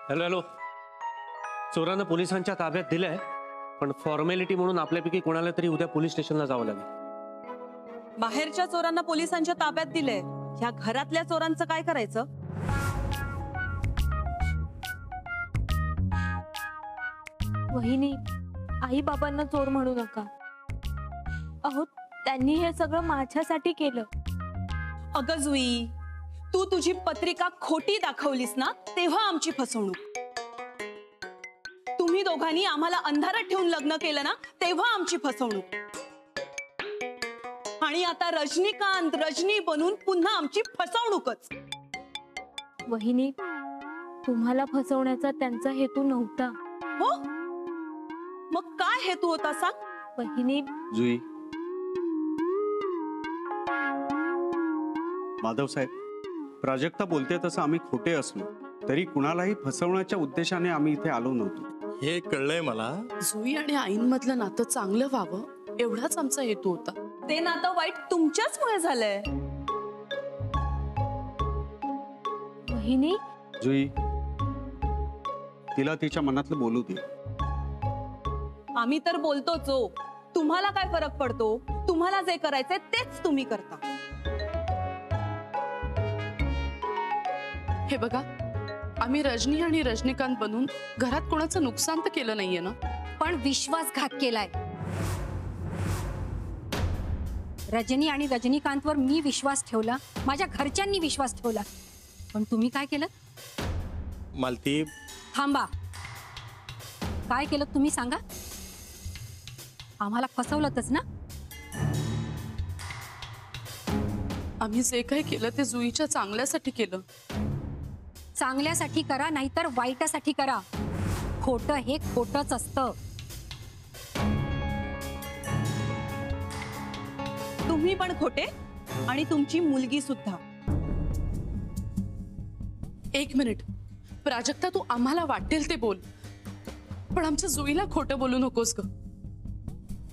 Hello hello, चोरांना पोलिसांच्या ताब्यात दिलंय, पण फॉर्मॅलिटी म्हणून आपल्यापैकी कोणाला तरी उद्या पोलीस स्टेशनला जावं लागेल. बाहेरच्या चोरांना पोलिसांच्या ताब्यात दिलंय, ह्या घरातल्या चोरांचं काय करायचं? वहिनी, आई बाबांना चोर म्हणू नका. अहो, त्यांनी हे सगळं माझ्यासाठी केलं. अगं जुई, तू तुझी पत्रिका खोटी दाखवलीस ना, तेव्हा आमची फसवणूक. तुम्ही दोघांनी आम्हाला अंधारात ठेवून लग्न केलं ना, तेव्हा आमची फसवणूक. आणि आता रजनीकांत रजनी बनून पुन्हा आमची फसवणूकच. वहिनी, तुम्हाला फसवण्याचा त्यांचा हेतू नव्हता. हो, मग काय हेतू होता सांग? वहिनी, जुई, माधव साहेब, प्राजक्ता बोलते तसं आम्ही खोटे असलो तरी कुणालाही फसवण्याच्या उद्देशाने आम्ही इथे आलो नव्हतो. हे कळलंय मला. जुई आणि आईंमधलं नातं चांगलं व्हावं एवढाच आमचा हेतू होता. ते नातं वाईट तुमच्याचमुळे झालंय. वहिनी, जुई, तिला तिच्या मनातलं बोलू दे. आम्ही तर बोलतोच हो. तुम्हाला काय फरक पडतो? तुम्हाला जे करायचंय तेच तुम्ही करता. हे बघा, आम्ही रजनी आणि रजनीकांत बनून घरात कोणाचं नुकसान तर केलं नाहीये ना, पण विश्वासघात केलाय. रजनी आणि रजनीकांतवर मी विश्वास ठेवला, माझ्या घरच्यांनी विश्वास ठेवला, पण तुम्ही काय केलं? मालती, थांबा. काय केलं तुम्ही सांगा? आम्हाला फसवलंतच ना? आम्ही जे काही केलं ते जुईच्या चांगल्यासाठी केलं. चांगल्यासाठी करा नाहीतर वाईटासाठी करा. खोटं हे खोटंच असतं. तुम्ही पण खोटे आणि तुमची मुलगी सुद्धा. एक मिनिट प्राजक्ता, तू आम्हाला वाटेल ते बोल, पण आमच्या जुईला खोटं बोलू नकोस ग.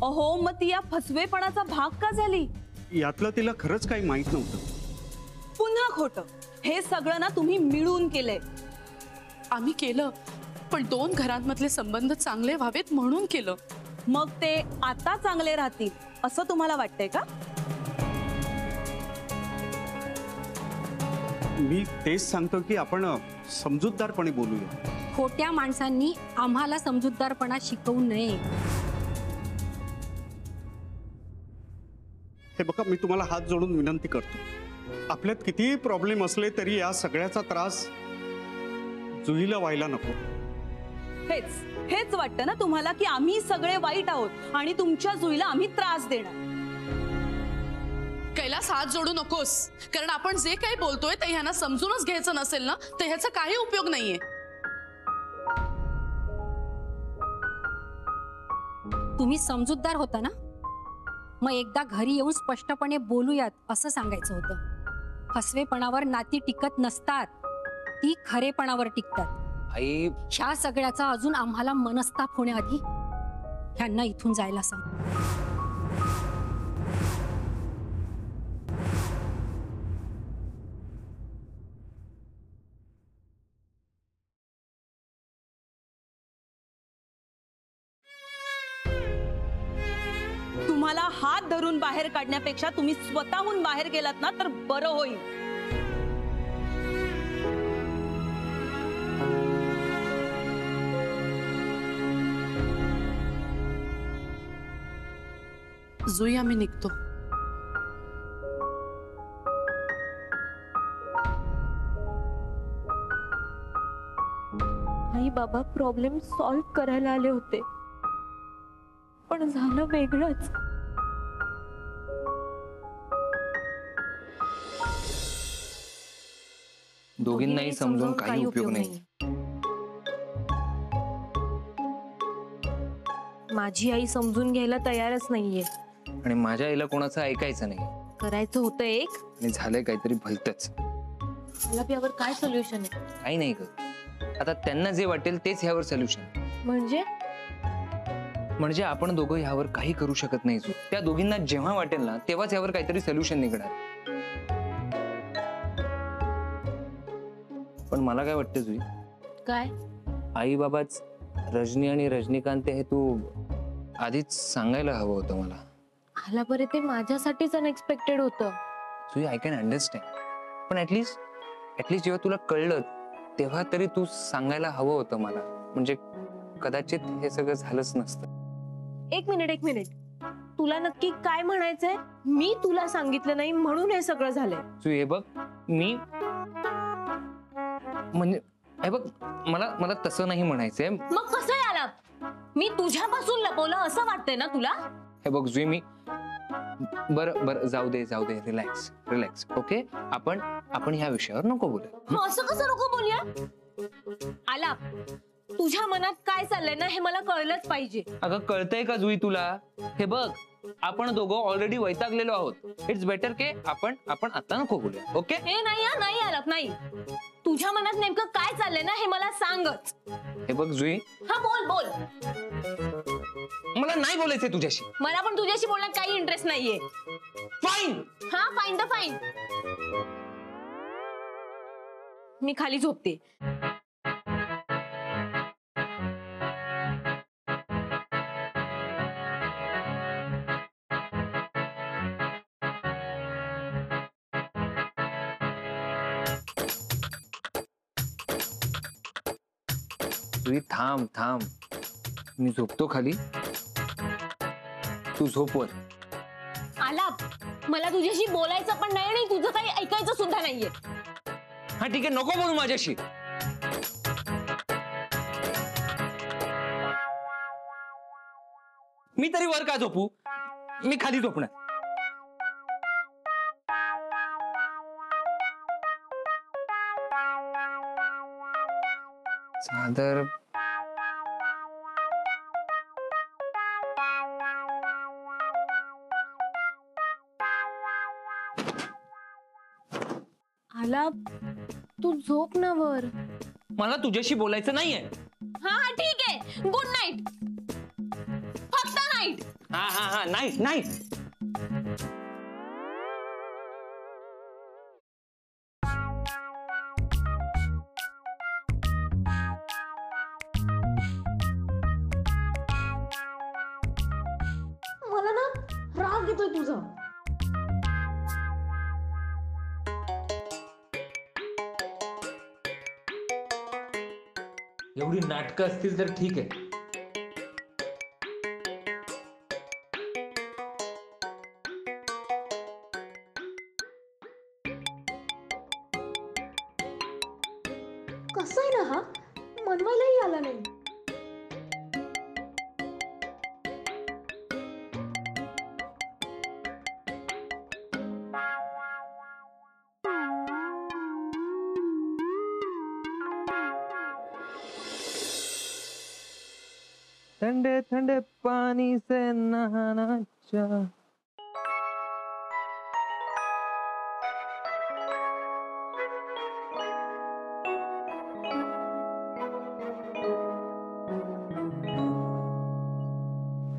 अहो, मग ती या फसवेपणाचा भाग का झाली? यातलं तिला खरंच काही माहित नव्हतं. पुन्हा खोटं. हे सगळं ना तुम्ही मिळून केलंय. आम्ही केलं, पण दोन घरांमधले संबंध चांगले व्हावेत म्हणून केलं. मग ते आता चांगले राहतील असं तुम्हाला वाटतंय का? मी तेच सांगतो की आपण समजूतदारपणे बोलूया. खोट्या माणसांनी आम्हाला समजूतदारपणा शिकवू नये. हे बघा, मी तुम्हाला हात जोडून विनंती करतो, आपल्यात कितीही प्रॉब्लेम असले तरी या सगळ्याचा त्रास जुईला व्हायला नको. हेच वाटतं ना तुम्हाला की आम्ही सगळे वाईट आहोत आणि तुमच्या जुईला आम्ही त्रास देणार. कैलास, हात जोडू नकोस, कारण आपण जे काही बोलतोय ते ह्यांना समजूनच घ्यायचं नसेल ना, तर ह्याचा काही उपयोग नाहीये. तुम्ही समजूतदार होता ना, मग एकदा घरी येऊन स्पष्टपणे बोलूयात असं सांगायचं होतं. फसवेपणावर नाती टिकत नसतात, ती खरेपणावर टिकतात. आई, ह्या सगळ्याचा अजून आम्हाला मनस्ताप होण्याआधी ह्यांना इथून जायला सांग. तुम्हाला हात धरून बाहेर काढण्यापेक्षा तुम्ही स्वतःहून बाहेर गेलात ना तर बरं होईल. जुई, आम्ही निघतो. आई बाबा प्रॉब्लेम सॉल्व्ह करायला आले होते, पण झालं वेगळंच. दोघींनाही समजून काही उपयोग नाही. माझी आई समजून घ्यायला तयारच नाहीये. आणि माझ्या आईला कोणाचं ऐकायचं नाही. करायचं होतं एक, आणि झालंय काहीतरी भलतच. मला यावर काय सोल्युशन आहे? काही नाही ग, आता त्यांना जे वाटेल तेच ह्यावर सोल्युशन. म्हणजे आपण दोघं ह्यावर काही करू शकत नाही. त्या दोघींना जेव्हा वाटेल ना तेव्हाच ह्यावर काहीतरी सोल्युशन निघणार. पण मला काय वाटतं जुई, काय? आई बाबाच रजनी आणि रजनीकांत हे तू आधीच सांगायला हवं होतं मला. आला बरे, ते माझ्यासाठीच अनएक्सपेक्टेड होतं. तुझी आय कॅन अंडरस्टँड, पण ऍटलीस्ट जेव्हा तुला कळलं तेव्हा तरी तू सांगायला हवं होतं मला. म्हणजे कदाचित हे सगळं झालंच नसतं. एक मिनिट, तुला नक्की काय म्हणायचंय? मी तुला सांगितलं नाही म्हणून हे सगळं झालंय. तू हे बघ, मी म्हणजे हे बघ, मला तसं नाही म्हणायचंय. मग कसं आला? मी तुझ्यापासून लपवलं असं वाटतंय ना तुला? हे बघ जुई, मी बरं जाऊ दे, रिलॅक्स. ओके, आपण ह्या विषयावर नको बोलू. असं कसं नको बोलूया? आला, तुझ्या मनात काय चाललंय ना हे मला कळलंच पाहिजे. अगं कळतंय का जुई तुला? हे बघ, आपण दोघं ऑलरेडी वैतागलेलो आहोत. इट्स बेटर के आपण आता नको बोलूया. ओके? हे नाही आला, नाही. तुझ्या मनात नेमकं काय चाललंय ना हे मला सांगच. हे बघ जुई, हा बोल. मला नाही बोलायचंय तुझ्याशी. मला पण तुझ्याशी बोलण्यात काही इंटरेस्ट नाहीये. फाईन. हा, फाईन. मी खाली झोपते. जुई थांब, मी झोपतो खाली, तू झोप वर. आला, मला तुझ्याशी बोलायचं पण नाही आणि तुझं काही ऐकायचं सुद्धा नाहीये. हा ठीक आहे, नको बोलू माझ्याशी. मी तरी वर का झोपू? मी खाली झोपणार. चादर आला, तू झोप ना वर. मला तुझ्याशी बोलायचं नाहीये. हा ठीक आहे, गुड नाईट. फक्त नाईट. हा नाईट. मला ना राग येतोय तुझा. एवढी नाटकं असतील तर ठीक आहे. कसं आहे ना, हा मनवायलाही आला नाही. ठंडे ठंडे पानी से नहाना चाह.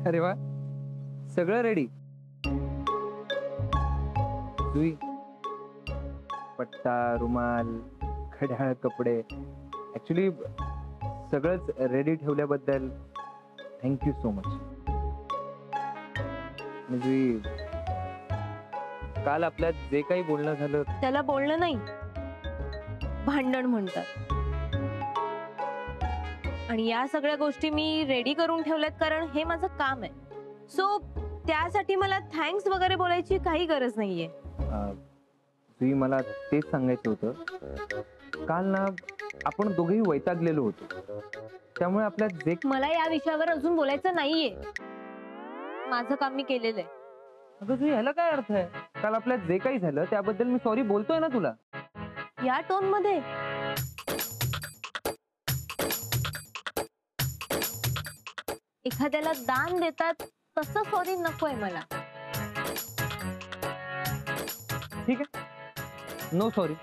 अरे वा, सगळं रेडी. जुई, पट्टा, रुमाल, घड्याळ, कपडे, ऍक्च्युली सगळंच रेडी ठेवल्याबद्दल थँक्यू सो मच. जुई, काल आपल्यात जे काही बोलणं झालं त्याला बोलणं नाही, भांडण म्हणतात. आणि या सगळ्या गोष्टी मी रेडी करून ठेवल्यात कारण हे माझं काम आहे. सो त्यासाठी मला थँक्स वगैरे बोलायची काही गरज नाहीये. जुई, मला तेच सांगायचं होतं. काल ना आपण दोघेही वैतागलेलो होतो, त्यामुळे आपल्यात जे मला या विषयावर अजून बोलायचं नाहीये. माझं काम मी केलेलं आहे. अगं जुई, ह्याला काय अर्थ आहे? काल आपल्यात जे काही झालं त्याबद्दल मी सॉरी बोलतोय ना तुला. या टोन मध्ये एखाद्याला दान देतात तसं सॉरी नकोय मला. ठीक आहे, नो सॉरी.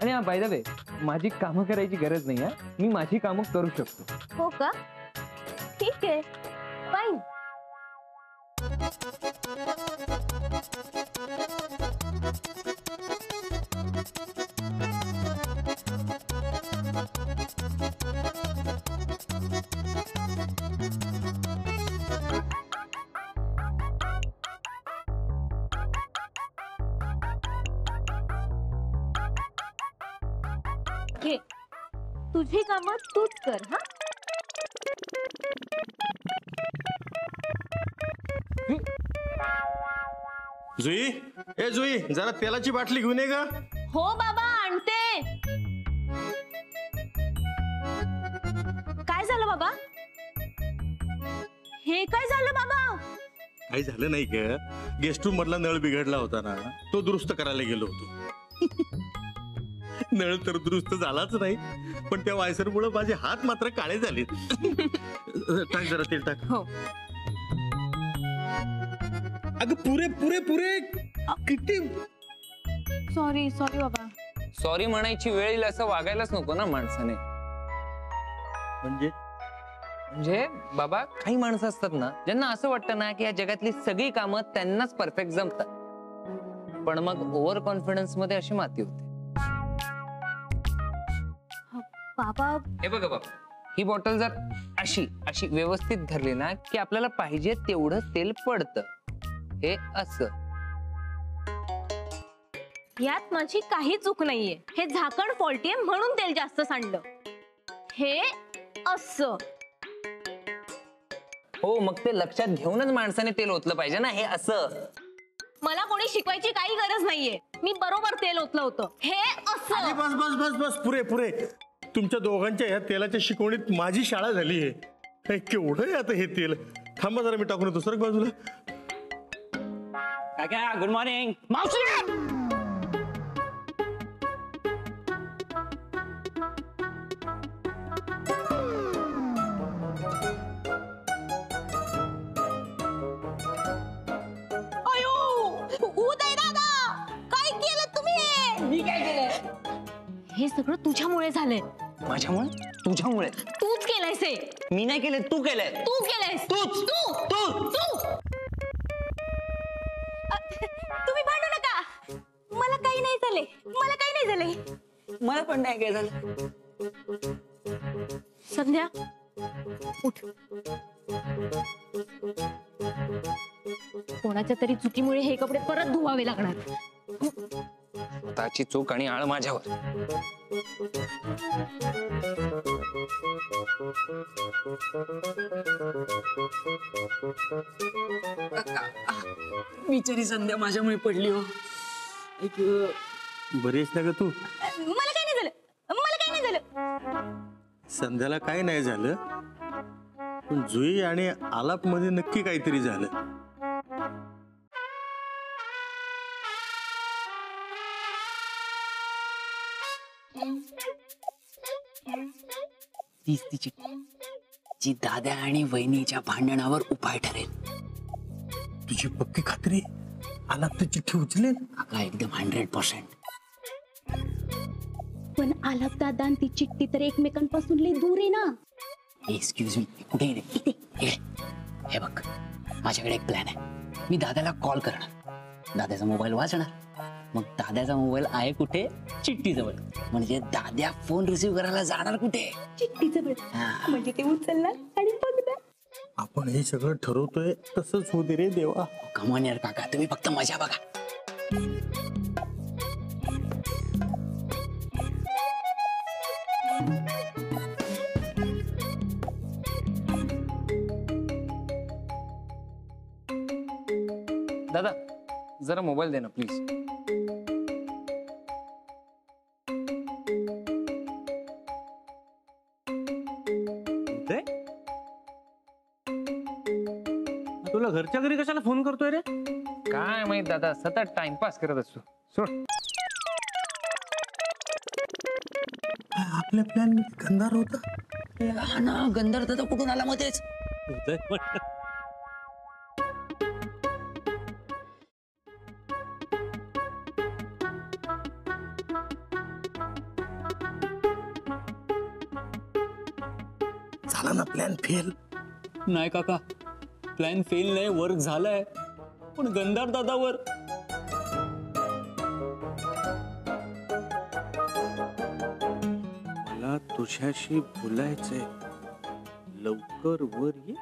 आणि हा, बाय द वे, माझी कामं करायची गरज नाही. मी माझी कामं करू शकतो. हो का? ठीक आहे, फाईन. घे, तुझी कामं तूच कर. हा, जुई, ए जुई, जरा तेलाची बाटली घेऊन ये ग. हो बाबा, आणते. काय झालं बाबा? हे काय झालं बाबा? काही झालं नाही ग, गेस्ट रूम मधला नळ बिघडला होता ना, तो दुरुस्त करायला गेलो होतो. नळ तर दुरुस्त झालाच नाही, पण त्या वायसरमुळे माझे हात मात्र काळे झालेत. टाक जरा तेल टाक. हो. अगं पुरे पुरे पुरे किती. सॉरी सॉरी बाबा. सॉरी म्हणायची वेळ येईल असं वागायलाच नको ना माणसाने. म्हणजे बाबा, काही माणसं असतात ना ज्यांना असं वाटतं ना की या जगातली सगळी कामं त्यांनाच परफेक्ट जमतात, पण मग ओव्हर कॉन्फिडन्स मध्ये अशी माती होते. बाबा, हे बघा बाबा, ही बॉटल जर अशी अशी व्यवस्थित धरली ना की आपल्याला पाहिजे तेवढं तेल पडतं. हे असं. यात माझी काही चूक नाहीये. हे झाकण फॉल्टी आहे म्हणून तेल जास्त सांडलं. हे असं. हो, मग ते लक्षात घेऊनच माणसाने तेल ओतलं पाहिजे ना. हे असं. मला कोणी शिकवायची काही गरज नाहीये. मी बरोबर तेल ओतलं होतं. हे अरे असं. बस बस बस बस, पुरे पुरे. तुमच्या दोघांच्या ह्या तेलाच्या शिकवणीत माझी शाळा झाली आहे. केवढं आहे आता हे तेल. थांबा जरा, मी टाकून येतो सर बाजूला. काय गुड मॉर्निंग मावशी. उदय दादा, काय केलं तुम्ही? मी काय केलं? हे सगळं तुझ्यामुळे झालंय. माझ्यामुळे? तुझ्यामुळे? तूच केलंयस हे. मी नाही केलंय, तू केलंय. तू केलंयस. तूच. तू. तुम्ही भांडू नका. मला काही नाही झाले. मला काही नाही झाले. मला पण नाही काय झालं. संध्या, उठ. कोणाच्या तरी चुकीमुळे हे कपडे परत धुवावे लागणार. स्वतःची चूक आणि आळ माझ्यावर. बिचारी संध्या माझ्यामुळे पडली हो. बरी आहेस ना ग तू? मला काही नाही झालं. मला काही नाही झालं. संध्याला काय नाही झालं, पण जुई आणि आलाप मध्ये नक्की काहीतरी झालं. तीच तिची जी दादा आणि वहिनीच्या भांडणावर उपाय ठरेल. तुझी पक्की खात्री? आलाप तर चिठ्ठी उचलेल? का एकदम 100%. पण आलाप दादा आणि ती चिठ्ठी तर एकमेकांपासून लई दूर आहे ना. एक्सक्यूज मी, कुठे रे? इकडे. हे बघ, माझ्याकडे एक प्लॅन आहे. मी दादाला कॉल करणार, दादाचा मोबाईल वाचणार, मग दादाचा मोबाईल आहे कुठे? चिठ्ठीजवळ. म्हणजे दादा फोन रिसीव्ह करायला जाणार कुठे? चिठ्ठीचं म्हणजे ते उचलणार आणि बघणार. आपण हे सगळं ठरवतोय तसंच होऊ दे रे देवा. कमॉन यार काका, तुम्ही फक्त मजा बघा. दादा, जरा मोबाईल दे ना प्लीज. तुला घरच्या घरी कशाला फोन करतोय रे? काय माहित दादा, सतत टाइमपास करत असतो. सोड. आपल्या प्लॅन मध्ये गंधार होता. हा ना, गंधर दादा कुठून आला मध्येच? झाला ना प्लॅन फेल. नाही काका, प्लॅन फेल नाही, वर्क झालाय, पण गंधार दादावर. मला तुझ्याशी बोलायचंय, लवकर वर ये.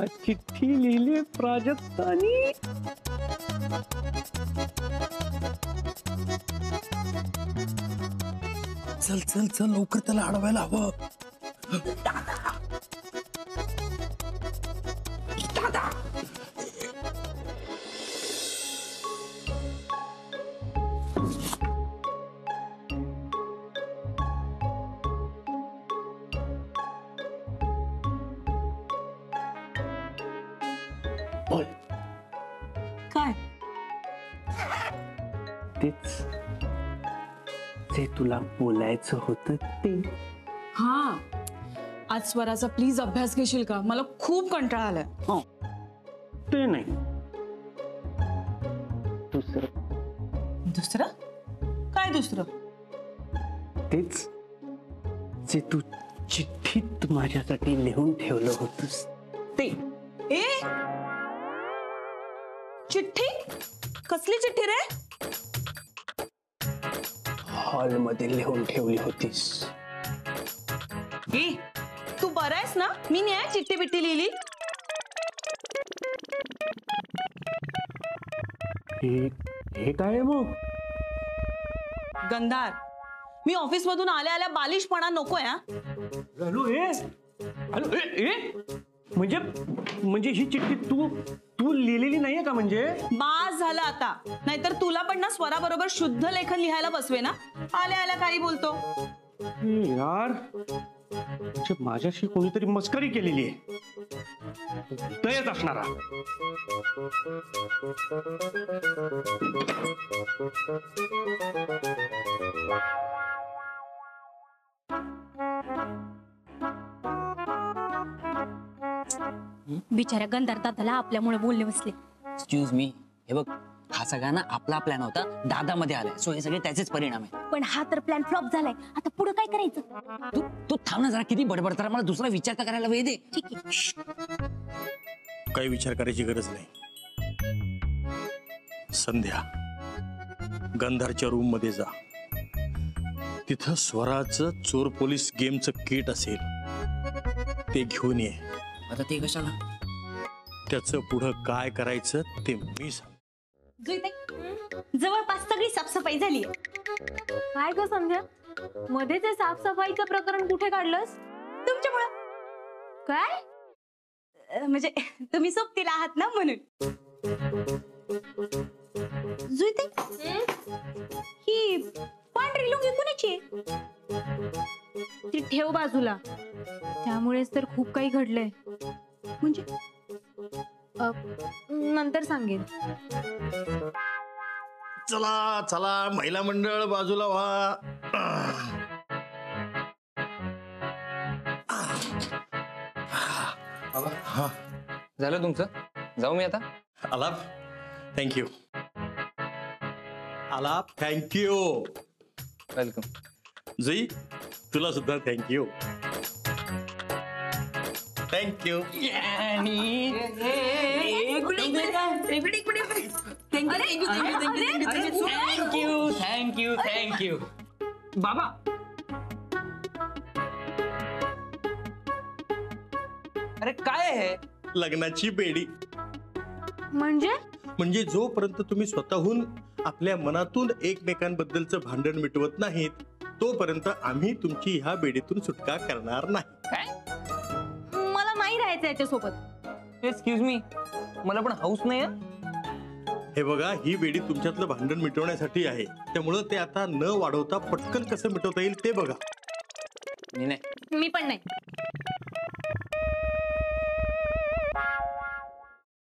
चिठ्ठी लिहिली प्राजक्तानी. चल चल चल लवकर त्याला अडवायला हवं. बोल. काय तेच जे तुला बोलायचं होतं ते. हा, आज स्वराचा प्लीज अभ्यास घेशील का? मला खूप कंटाळा आलाय. ते नाही, दुसरं. दुसरं काय? दुसरं तेच जे तू चिठ्ठीत माझ्यासाठी लिहून ठेवलं होतंस ते. ए, चिठ्ठी? कसली चिठ्ठी रे? हॉलमध्ये लिहून ठेवली होतीस. ए, तू बरा आहेस ना? मी नाही चिठ्ठी बिट्टी लिहिली. हे काय आहे मग? गंधार, मी ऑफिस मधून आल्या आल्या बालिशपणा नकोय. हा, हॅलो म्हणजे ही चिठ्ठी तू लिहिलेली नाहीये का? म्हणजे बास झालं आता. नाहीतर तुला पण ना स्वराबरोबर शुद्ध लेखन लिहायला बसवे ना. आल्या आल्या काही बोलतो. यार, म्हणजे माझ्याशी कोणीतरी मस्करी केलेली आहे. दयच असणारा. बिचाऱ्या गंधार दादाला आपल्यामुळे बोलले बसले. एक्सक्यूज मी, हे बघ, हा सगळा ना आपला प्लॅन होता, दादामध्ये आलाय. सो हे सगळे त्याचेच परिणाम आहे. पण हा तर प्लॅन फ्लॉप झालाय. आता पुढे काय करायचं? तू थांब ना जरा, किती बडबड तर मला दुसरा विचार तर करायला वेळ दे. ठीक आहे. काही विचार करायची गरज नाही. संध्या गंधारच्या रूम मध्ये जा. तिथं स्वराचं चोर पोलीस गेमचं किट असेल, ते घेऊन ये. आता ते कशाला? त्याचं पुढं काय करायचं ते मी सांग. जवळपास सगळी साफसफाई झाली. काय ग संध्या, मध्येच हे साफसफाईचं प्रकरण कुठे काढलंस? तुमच्यामुळं. काय? म्हणजे तुम्ही सोबतीला आहात ना म्हणून. जुईते, ही पांढरी लुंगी कुणाची? ती ठेव बाजूला. त्यामुळेच तर खूप काही घडलंय. म्हणजे नंतर सांगेन. चला चला, महिला मंडळ बाजूला व्हा. बाबा, झालं तुमचं? जाऊ मी आता? आलाप, थँक्यू. आलाप, थँक्यू. वेलकम. जुई, तुला सुद्धा थँक्यू. थँक्यू. थँक्यू. थँक्यू. बाबा, अरे काय आहे हे? लग्नाची बेडी. म्हणजे जोपर्यंत तुम्ही स्वतःहून आपल्या मनातून एकमेकांबद्दलचं भांडण मिटवत नाहीत, तोपर्यंत आम्ही तुमची ह्या बेडीतून सुटका करणार नाही. मला नाही राहायचं याच्यासोबत. एक्सक्यूज मी, मला पण हाऊस नाही आहे. हे बघा, ही बेडी तुमच्यातलं भांडण मिटवण्यासाठी आहे. त्यामुळं ते आता न वाढवता पटकन कसं मिटवता येईल ते बघा. मी नाही. मी पण नाही.